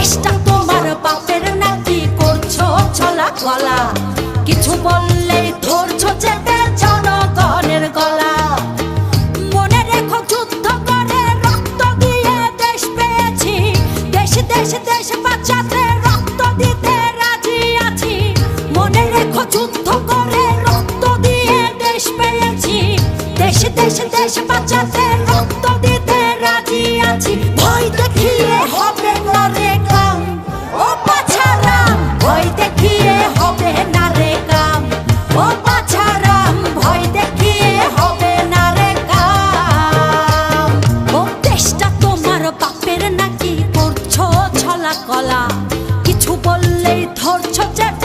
দেশটা তোমার বাপের নাকি করছো ছলা গলা, কিছু বললেই ধরছো চেপে জনগণের গলা। মনে রেখো যুদ্ধ করে রক্ত দিয়ে দেশ পেয়েছি, দেশ দেশ দেশ বাঁচাতে রক্ত দিতে রাজি আছি। মনে রেখো যুদ্ধ করে রক্ত দিয়ে দেশ পেয়েছি, দেশ দেশ দেশ বাঁচাতে রক্ত দিতে রাজি আছি। ভয় দেখিয়ে হবে না রে কাম, ও বাছারাম ভয় দেখিয়ে হবে না রে কাম, ও বাছারাম ভয় দেখিয়ে হবে না রে কাম। ও দেশটা তোমার বাপের নাকি করছো ছলা কলা, কিছু বললেই ধরছো চেপে